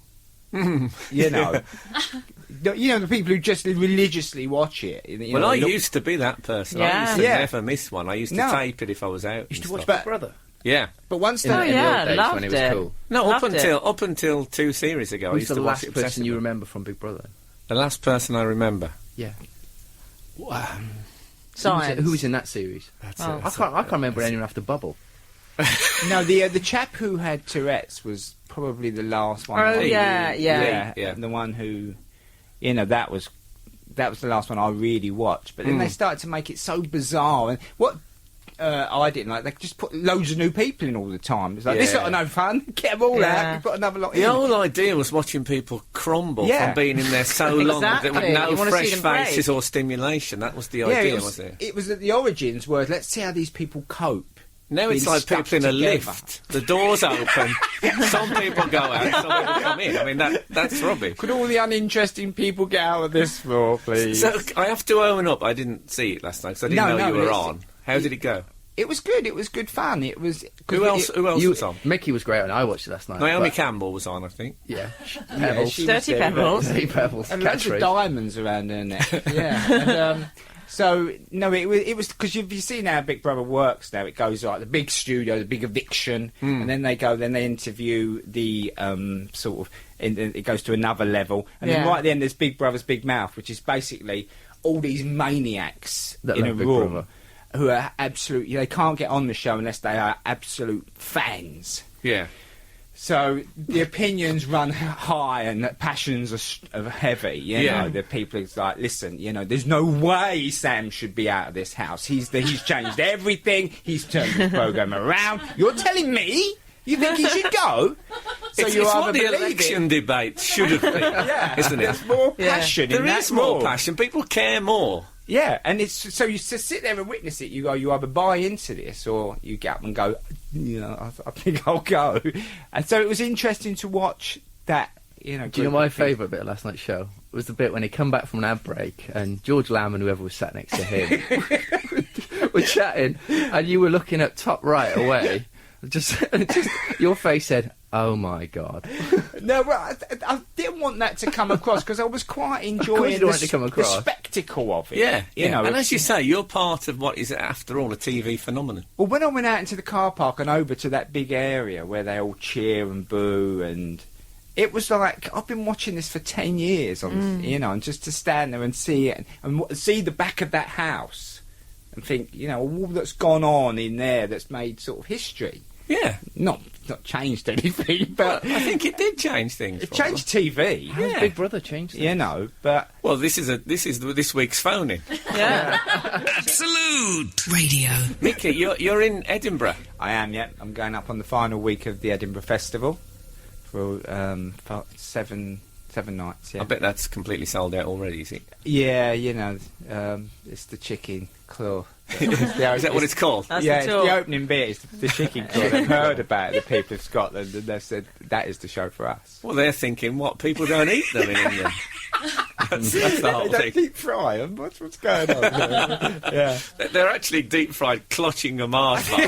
The people who just religiously watch it. Well, I used to be that person. I Yeah. used to Yeah. never miss one. I used to No. tape it if I was out. Used to and watch stuff. Big Brother. Yeah. But once In, they, Oh, in the yeah, old days loved when it was it. cool. No, Loved it. up until 2 series ago, I Who's used the to last watch it person you obsessively. remember from Big Brother? The last person I remember. Yeah. Science. Who was in that series? That's Oh. I can't remember anyone after Bubble. No, the chap who had Tourette's was probably the last one. Oh, yeah. Yeah. The one who, that was the last one I really watched. But then they started to make it so bizarre. And what I didn't like, they just put loads of new people in all the time. It's like, this lot are no fun. Get them all out. You put another lot in. The whole idea was watching people crumble from being in there so long with no You wanna fresh see them break. faces or stimulation. That was the idea, wasn't it? It was that the origins were, let's see how these people cope. Now it's being like stuck people in a together. lift. The doors open. Some people go out, some people come in. I mean, that's rubbish. Could all the uninteresting people get out of this floor, please? So I have to own up, I didn't see it last night because I didn't know you were on. How did it go? It was good. It was good fun. It was. Who else was on? Mickey was great, and I watched it last night. Naomi but- Campbell was on, I think. Yeah. Yeah, Pebbles. she was Dirty there, Pebbles. Dirty Pebbles. and loads of Catchphrase. diamonds around her neck. Yeah. And, so no, it was because you've seen how Big Brother works now. It goes like the big studio, the big eviction, and then they interview the it goes to another level, and then right at the end there's Big Brother's Big Mouth, which is basically all these maniacs That in a love Big room Brother. who are absolutely, they can't get on the show unless they are absolute fans. Yeah. So the opinions run high and the passions are heavy. You know, the people is like, listen, there's no way Sam should be out of this house. He's changed everything. He's turned the program around. You're telling me you think he should go? So It's you what either the believe election it. debate should have been, isn't it? There's more passion in There that is more room. passion. People care more. Yeah, and it's so you just sit there and witness it. You either buy into this or you get up and go, I think I'll go. And so it was interesting to watch that. Do you know group my of people. favourite bit of last night's show? Was the bit when he come back from an ad break and George Lamb and whoever was sat next to him were chatting, and you were looking at top right away. Just your face said, "Oh my God." No, well, I didn't want that to come across because I was quite course enjoying you don't want it to come the across. spectacle of it. Yeah. you know. And as you say, you're part of what is, after all, a TV phenomenon. Well, when I went out into the car park and over to that big area where they all cheer and boo, and it was like I've been watching this for 10 years, and just to stand there and see it and see the back of that house and think, all that's gone on in there that's made sort of history. Yeah. Not changed anything, but I think it did change things. it changed TV. How's Big Brother changed things? But Well, this is this week's phoning. Yeah. Absolute Radio. Micky, you're in Edinburgh. I am, yeah. I'm going up on the final week of the Edinburgh Festival for 7 nights, yeah. I bet that's completely sold out already, is it? Yeah, it's the chicken claw. Is that what it's called? That's yeah, the it's the tour. opening bit. It's the chicken claw. They've heard about it, the people of Scotland, and they've said that is the show for us. Well, they're thinking, what, people don't eat them in England? that's the whole They don't thing. deep fry them. What's going on? Yeah. They're actually deep fried, clutching a Mars bar.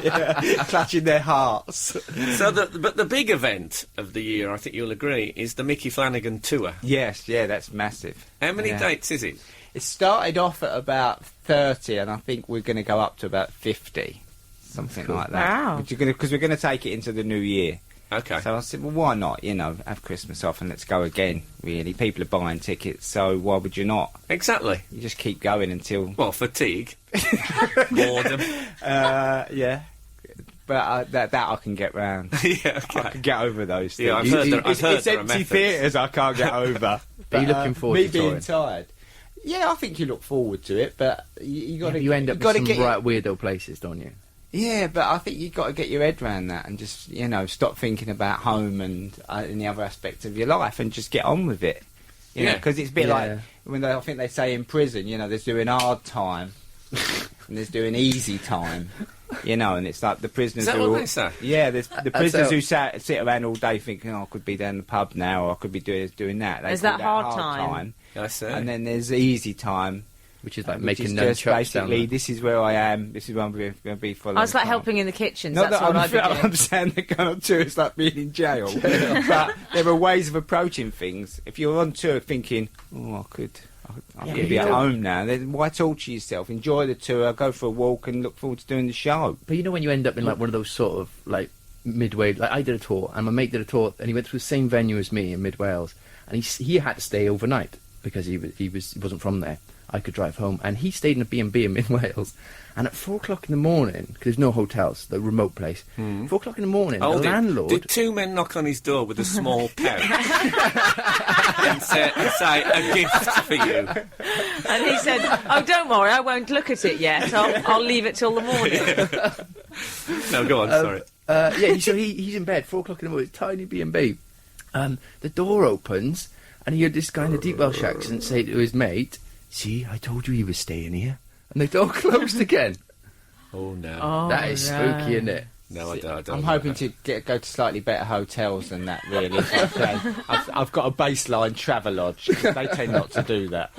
Yeah, clutching their hearts. So, but the big event of the year, I think you'll agree, is the Micky Flanagan tour. Yes, yeah, that's massive. How many Yeah. dates is it? It started off at about 30, and I think we're going to go up to about 50, something like that. Wow. Because we're going to take it into the new year. Okay. So I said, well, why not? Have Christmas off and let's go again. Really, people are buying tickets, so why would you not? Exactly. You just keep going until Well, fatigue. Boredom. yeah. But that I can get round. Yeah, I okay. can get over those things. Yeah, I've heard there- I've heard it's there are empty methods. theatres I can't get over. Are you looking forward me to being touring? tired? Yeah, I think you look forward to it, but you got to. You end up in some right weirdo places, don't you? Yeah, but I think you've got to get your head around that and just stop thinking about home and any other aspect of your life and just get on with it. Yeah. Because it's a bit Yeah. like when I think they say in prison, there's doing hard time and there's doing easy time. And it's like the prisoners. Is that who what are- they say? Yeah, there's the prisoners so- who sit around all day thinking, I could be down the pub now, or I could be doing that. They There's call that hard time. I see. and then there's easy time, Which is like which making is nunchucks just down basically there. this is where I am. This is where I'm going to be for a long Oh, it's like time. helping in the kitchens. Not That's that what I've been doing. I'm saying they're going on tour, it's like being in jail. But there are ways of approaching things. If you're on tour thinking, I could be at home now, then why torture yourself? Enjoy the tour, go for a walk and look forward to doing the show. But when you end up in like one of those sort of like midway, like I did a tour and my mate did a tour and he went through the same venue as me in Mid Wales, and he had to stay overnight because he wasn't from there, I could drive home. And he stayed in a B&B in Wales. And at 4 o'clock in the morning, because there's no hotels, the remote place, 4 o'clock in the morning, the landlord... Did two men knock on his door with a small pouch and say, a gift for you? And he said, "Oh, don't worry, I won't look at it yet. I'll leave it till the morning." No, go on, sorry. So he's in bed, 4 o'clock in the morning, tiny B&B. The door opens, and he heard this guy in a deep Welsh accent say to his mate, "See, I told you he was staying here." And the door closed again. Oh, no. Oh, That is spooky, isn't it? No, I don't. I'm hoping to go to slightly better hotels than that, really. I've got a baseline Travelodge, 'cause they tend not to do that.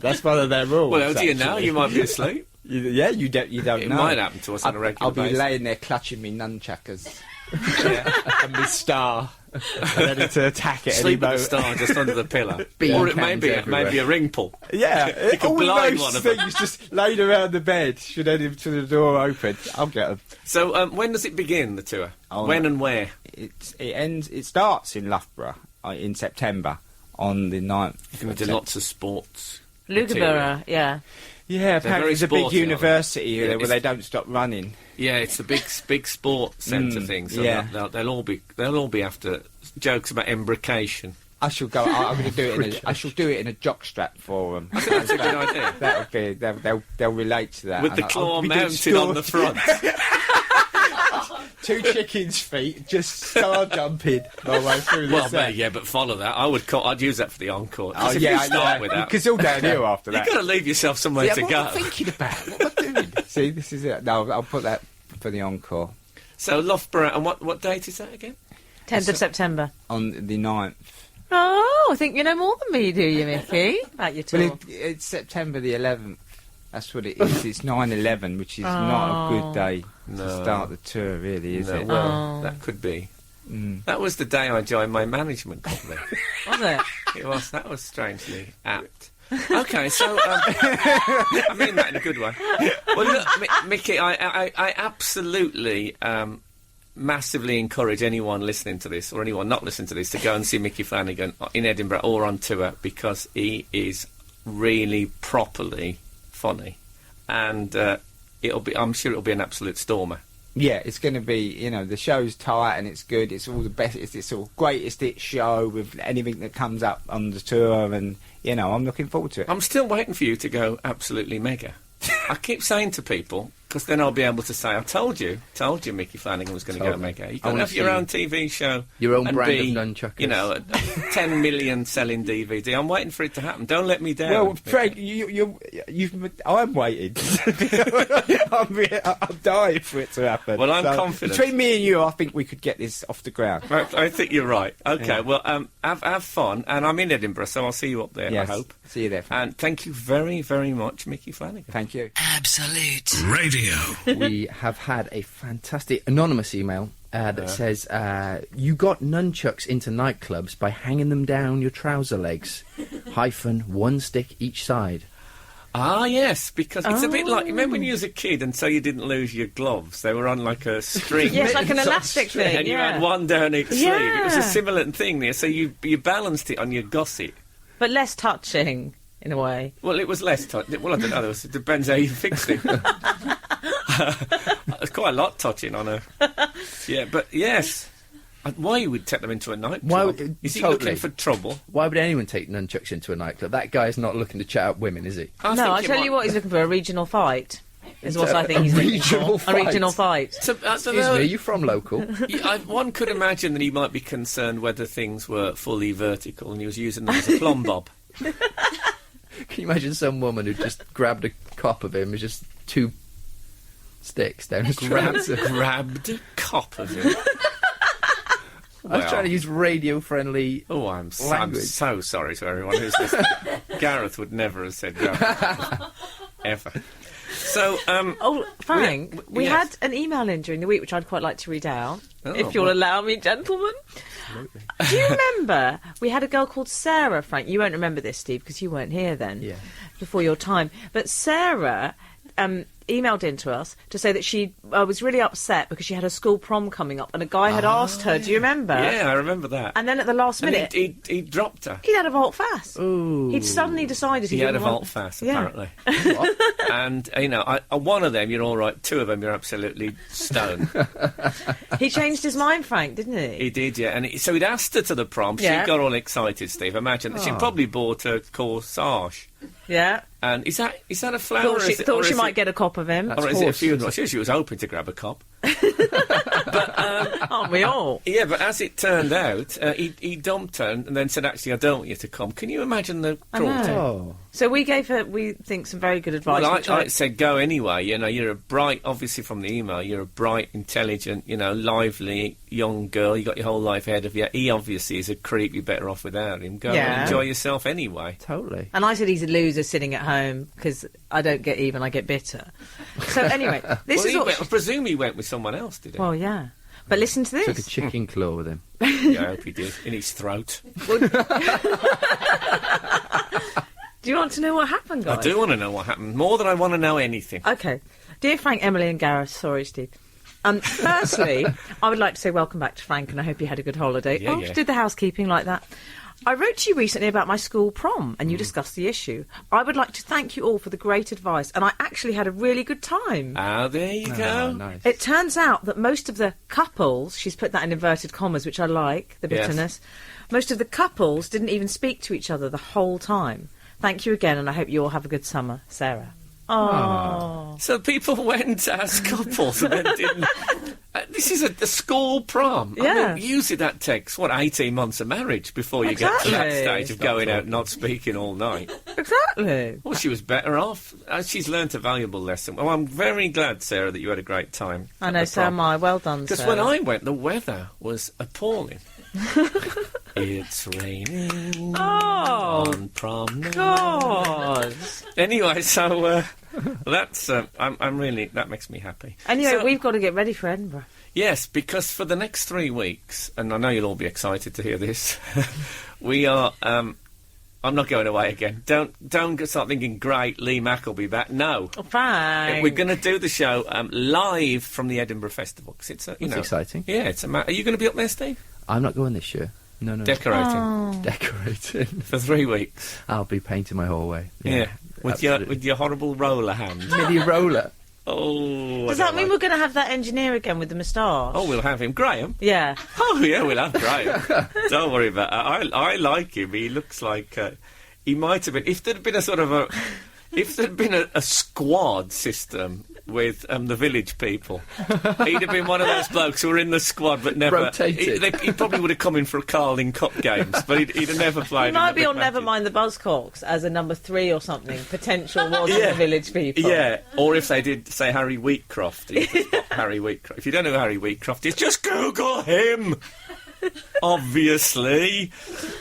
That's one of their rules. Well, how do you know? actually. You might be asleep. You don't know. It might happen to us on a regular I'll be basis. laying there clutching me nunchuckers and my star, and ready to attack it any Sleep with the moment. star just under the pillow. Bean Or it cans may everywhere. be a ring pull. Yeah, could all blind those one of them. things just laid around the bed. Should any to the door open, I'll get them. So, when does it begin, the tour? Oh, When and where? It starts in Loughborough in September on the 9th. You're going to do lots of sports. Loughborough, yeah. Yeah, apparently very it's a big sporty, aren't they? university Yeah, where it's- they don't stop running. Yeah, it's a big sport centre thing. So yeah. they'll all be after jokes about embrocation. I shall go. I'm going to do it. I shall do it in a jockstrap for them. I think that's a good idea. That'll be. They'll relate to that. With the And claw I'll be doing mounted on the front. 2 chickens' feet, just star jumping my way through the Well, set. yeah, but follow that. I'd use that for the encore. Oh, If yeah, you start with that, because all downhill after you've that. got to leave yourself somewhere Yeah, to what go. am I thinking about? What am I doing? See, this is it. No, I'll put that for the encore So Loughborough, and what date is that again? 10th of September. on the 9th. Oh, I think you know more than me, do you, Mickey? About your tour. Well, it's September the 11th. That's what it is. It's 9/11, which is not a good day to No. start the tour, really, is No, it? well, that could be. Mm. That was the day I joined my management company. Was it? It was. That was strangely apt. Okay, so I mean that in a good way. Well, look, Mickey, I absolutely massively encourage anyone listening to this or anyone not listening to this to go and see Micky Flanagan in Edinburgh or on tour, because he is really properly funny, and I'm sure it'll be an absolute stormer. Yeah, it's going to be, the show's tight and it's good. It's all the best. It's all greatest hit show with anything that comes up on the tour, and I'm looking forward to it. I'm still waiting for you to go absolutely mega. I keep saying to people, because then I'll be able to say, I told you Micky Flanagan was going to go Totally. mega. You I can wanna have your see own TV show. your own and brand be, of nunchuckers. a 10 million selling DVD. I'm waiting for it to happen. Don't let me down. Well, Mickey. Frank, I'm waiting. I'm dying for it to happen. Well, I'm confident. Between me and you, I think we could get this off the ground. I think you're right. Okay, Yeah. well, have fun. And I'm in Edinburgh, so I'll see you up there, Yes. I hope. See you there. Frank. And thank you very, very much, Micky Flanagan. Thank you. Absolute Radio. We have had a fantastic anonymous email that says, you got nunchucks into nightclubs by hanging them down your trouser legs, -1 stick each side. Ah, yes, because it's a bit like, remember when you was a kid and so you didn't lose your gloves? They were on like a string. Yes, like an elastic thing. And you yeah. had one down each sleeve. It was a Yeah. similar thing there, so you balanced it on your gusset. But less touching, in a way. Well, it was less tight. Well, I don't know. It depends how you fixed it. There's quite a lot touching on her. Yeah, but yes. Why you would take them into a nightclub? Why- Is he totally. looking for trouble? Why would anyone take nunchucks into a nightclub? That guy's not looking to chat up women, is he? No, I tell you what he's looking for, a regional fight. Is what I think he's looking regional for. A regional fight. So, Excuse me, are you from local? One could imagine that he might be concerned whether things were fully vertical and he was using them as a plumb bob. Can you imagine some woman who just grabbed a cop of him with just 2 sticks down his trouser? Grabbed a cop of it. I was trying to use radio-friendly... Oh, I'm so language. sorry to everyone who's listening. Gareth would never have said that. Ever. So, Oh, Frank, we yes. had an email in during the week which I'd quite like to read out, Oh, if you'll well. allow me, gentlemen. Do you remember we had a girl called Sarah, Frank? You won't remember this, Steve, because you weren't here then. Yeah. Before your time. But Sarah emailed in to us to say that she was really upset because she had her school prom coming up and a guy had asked her, do you remember? Yeah, I remember that. And then at the last And minute, he dropped her. he'd had a volte-face. Ooh. He'd suddenly decided He he had a didn't want... volte-face, Yeah. apparently. And, one of them, you're all right. Two of them, you're absolutely stoned. He changed his mind, Frank, didn't he? He did, yeah. And so he'd asked her to the prom. Yeah. She got all excited, Steve. Imagine that. She'd probably bought a corsage. Yeah. And is that a flower? Thought she might get a cop of him. Or is it a funeral? She was hoping to grab a cop. Aren't we all? Yeah, but as it turned out, he dumped her and then said, actually, I don't want you to come. Can you imagine the cruelty? Oh. So we gave her, we think, some very good advice. Well, which I said go anyway. You're a bright, obviously from the email, you're a bright, intelligent, lively young girl. You got your whole life ahead of you. He obviously is a creep. You're better off without him. Go and enjoy yourself anyway. Totally. And I said he's a loser sitting at home because I don't get even, I get bitter. So anyway, this is what... I presume he went with someone else, did he? Well, yeah. But listen to this. Took a chicken claw with him. Yeah, I hope he did. In his throat. Do you want to know what happened, guys? I do want to know what happened. More than I want to know anything. Okay. Dear Frank, Emily and Gareth, sorry, Steve. Firstly, I would like to say welcome back to Frank and I hope you had a good holiday. Yeah, yeah. Did the housekeeping like that. I wrote to you recently about my school prom and you discussed the issue. I would like to thank you all for the great advice and I actually had a really good time. There you go. Oh, nice. It turns out that most of the couples, she's put that in inverted commas, which I like, the Yes. bitterness, most of the couples didn't even speak to each other the whole time. Thank you again and I hope you all have a good summer. Sarah. Oh. So people went as couples and then didn't... this is a school prom. I Yeah. mean, usually that takes, 18 months of marriage before you get to that Exactly. stage of going out and not speaking all night. Exactly. Well, she was better off. She's learnt a valuable lesson. Well, I'm very glad, Sarah, that you had a great time. I know, so am I. Well done, Because Sarah. when I went, the weather was appalling. It's raining on prom night. God. Anyway, so that's that makes me happy. Anyway, So- we've got to get ready for Edinburgh. Yes, because for the next 3 weeks, and I know you'll all be excited to hear this, we are. I'm not going away again. Don't start thinking, great, Lee Mack will be back. No. Oh, Frank. We're going to do the show live from the Edinburgh Festival. Because it's That's exciting. Yeah, it's a Are you going to be up there, Steve? I'm not going this year. No. Decorating. Decorating. For 3 weeks. I'll be painting my hallway. Yeah. With absolutely. your horrible roller hand. Mini roller. Oh. Does that mean we're going to have that engineer again with the moustache? Oh, we'll have him. Graham? Yeah. Oh, yeah, we'll have Graham. Don't worry about that. I like him. He looks like... he might have been... If there'd been a sort of a... If there'd been a squad system with the village people, he'd have been one of those blokes who were in the squad but never... Rotated. He probably would have come in for a Carling Cup games, but he'd have never played He in might the be big on matches. Nevermind the Buzzcocks as a number 3 or something. Potential was the village people. Yeah, or if they did say Harry Wheatcroft, he'd just put Harry Wheatcroft. If you don't know who Harry Wheatcroft is, just Google him. Obviously.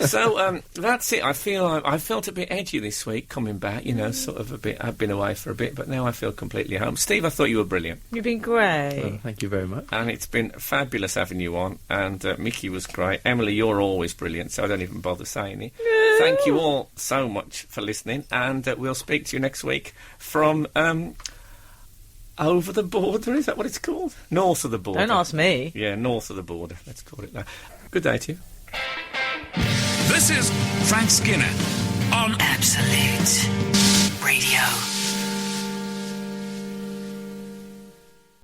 So that's it. I felt a bit edgy this week coming back. Sort of a bit. I've been away for a bit, but now I feel completely home. Steve, I thought you were brilliant, You've been great. Oh, thank you very much. and it's been fabulous having you on. And Micky was great. Emily, you're always brilliant, so I don't even bother saying it. Thank you all so much for listening, and we'll speak to you next week from. Over the border, is that what it's called? North of the border. Don't ask me. Yeah, north of the border. Let's call it that. Good day to you. This is Frank Skinner